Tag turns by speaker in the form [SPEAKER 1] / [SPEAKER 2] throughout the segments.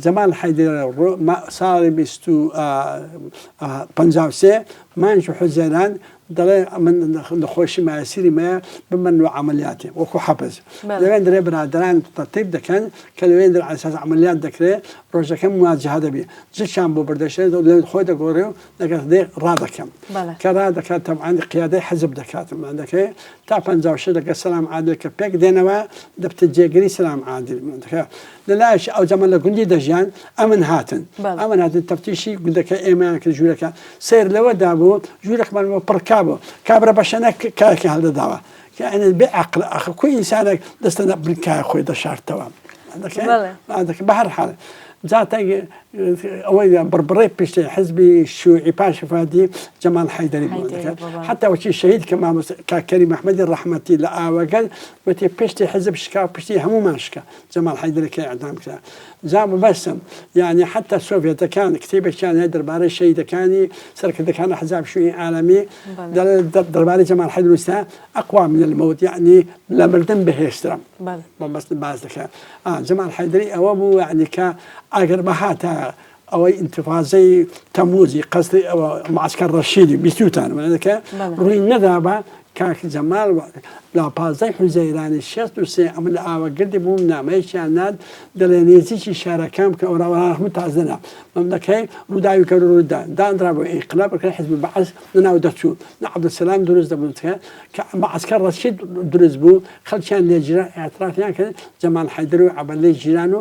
[SPEAKER 1] جەمال حەیدەر ساڵی 1953 مانج حوزێران دەڵێ من نەخۆشی مایەسیری مەیە بمەن و عملیاتی وەکو حەبس لەوێن دەرێ برادران تەرتیب دەکەن کە لەوێن دەر ئاساس عملیات دەکرێت ڕۆژەکەم مواجهە دەبێ جشان بۆ بردەشێت لەوێن خۆی دەگۆڕێ و لەگەڵ دێ ڕادەکەم کە ڕادەکات تەبعاً قیادەی حەزب دەکاتم دەکەی تا 56 لەگە سەلام عادل کە پێک دێنەوە دەبتە جێگیری سەلام عادل دەکات لەلایەش ئەو جەمە لە گوندی دەژیان ئەمن هاتن تەفتیشی گوندەکە ئێمەیان کرد ژوورەکە سیر لەوەدا بوو ژوورەکەمان پڕکا بوو کابرا بەشەنە کارێکی هەڵدەداوە کە بێ عەقڵ ئەخ کوی ئینسانێک دەستە بنکای خۆی دەشارتەوە بە هەر حاڵ جاتە ئەوەی بڕبڕی پشتی حزبی شیوعی پاشفادی جەمال حەیدەری بوو دەکات حتا وەچی شەهید کە کاکەری مەحمەدی ڕەحمەتی لە ئاوەگەل وتی پشتی حزب شکا پشتی هەمومان شکا جەمال حەیدەرەکە ئەعدام کرا جا بەسم یعنی حتا سۆڤێتەکان کتێبێکیان هەیە دەربارەی شەهیدەکانی سەرکردەکانی حزب شیوعی عالەمی دەربارەی جەمال حەیدەر وستە ئەقوا من المەوت یعنی لە مردن بەهێشترە بەس باز دەکات جەمال حەیدەری ئەوە بوو یعنی کە ئەگەر بەهاتە ئەوەی ئینتفاضەی تەموزی قەسری معسکەر ڕەشیدی بیستوتان دەکە ڕووی نەدابە کاک جەمال لە پازدەی حوزەیرانی 63 ئەمە لە ئاوەگردی بووم نامەیەکیان ناد دەڵێ نێزیکی شارەکەم کە ئەوراوەڕاحمە تازەنا مەملەکەی ڕووداوی کە ڕوودا دانرا بۆ ئینقلاب بکرێت حزب بەعەز لەناو دەچوو نە عەبدولسەلام دروست دەبووکە کە معسکەر ڕەشید دروست بوو خەڵکیان لێجرا ئاعترافیان کرد جەمال حەیدەر و عەبەلەی جیران و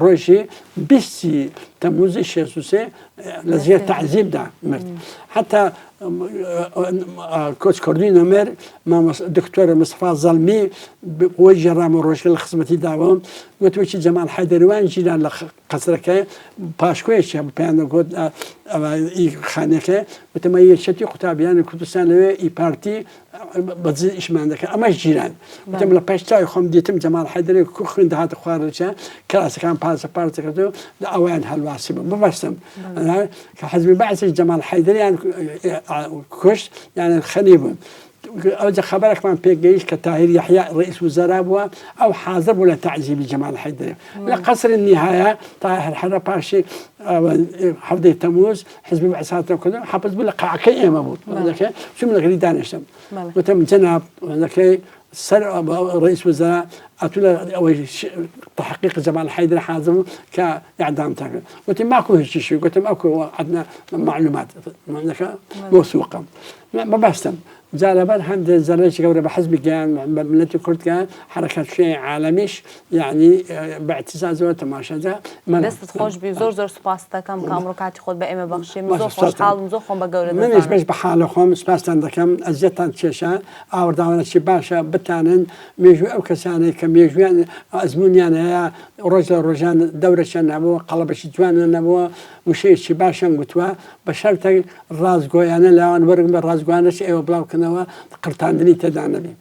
[SPEAKER 1] ڕۆژی 20 تەموزی 63 لە زێر تەعزیبدا مرد حتا کۆچ کردووی نەمێر دکتۆرە مستەفا زەڵمی بۆی جێڕامە ڕۆژگە لە خزمەتی داوام وتوەکی جەمال حەیدەریوان ژیران لە قەسرەکە پاشکۆیەکی پێیان دەگوت خانەکە وتەمە یەکێتی قوتابیانی کوردستان لەوێ ئی پارتی بەجێ ئیشمان دەکەن ئەمەش جیران وتم لە پێشتاوی خۆم دیتم جەمال حەیدەری خوێن دەهاتە خوارەوە کلاسەکان پاسەپارت کردو لە ئەویان هەلواسی بوو ببەستم کە حەزبی بەعسیش جەمال حەیدەریان کوشت یانە خەنی بوون ئەوجە خەبەرێکمان پێگەیشت کە تاهیر یەحیا ڕئیس وزەرا بووە ئەو حاضر بوو لە تەعزیبی جەمال حەیدەری لە قەسری النیهایە تا هەرحەرە پاشی هەفتەی تەموز حزبی بەعس هاتەوە کردن حەبس بوو لە قاعەکەی ئێمە بوو چوم لەگەڵی دانیشتم وتم جەناب دەکەی سەر ڕئیس وزەرا ئەتوو لە ئەوەی تحقیق جەمال حەیدەر حاضر بوو کە ئیعدام تاکرد وتی ماکو هیچیشی گوتم ئەوکو عەدنا معلومات موثوقە بەبەستم جا لەبەر هەندێک زەرێکی گەورە بە حەزبی گەیان بە ملەتی کوردکە حرەکەت شوێنی عالەمیش یعنی بەاعتیزازەوە تەماشادا
[SPEAKER 2] دەستت خۆش بی زۆر زۆر سوپاس دەکەم کە ئەمڕۆ کاتی خۆت بە ئێمە بەخشی من زۆر خۆشحاڵم زۆر خۆم بە گەورە دەزانم
[SPEAKER 1] منیش بەش بە حاڵە خۆم سوپاسان دەکەم ئەزیەتان کێشە ئاورداوانێکی باشە بتانن مێژووی ئەو کەسانەی کە مێژویان ئەزمونیان هەیە ڕۆژ لە ڕۆژان دەورەشیان نەبووە قەڵەبەشی جوانیان نەبووە وشەیەکی باشیان گوتووە بە شەرتە ڕازگۆیانە لاوان وەرگن بە ڕازگوانەی ئێوە بڵاوکردنەوە قرتاندنی تێدا نەبێ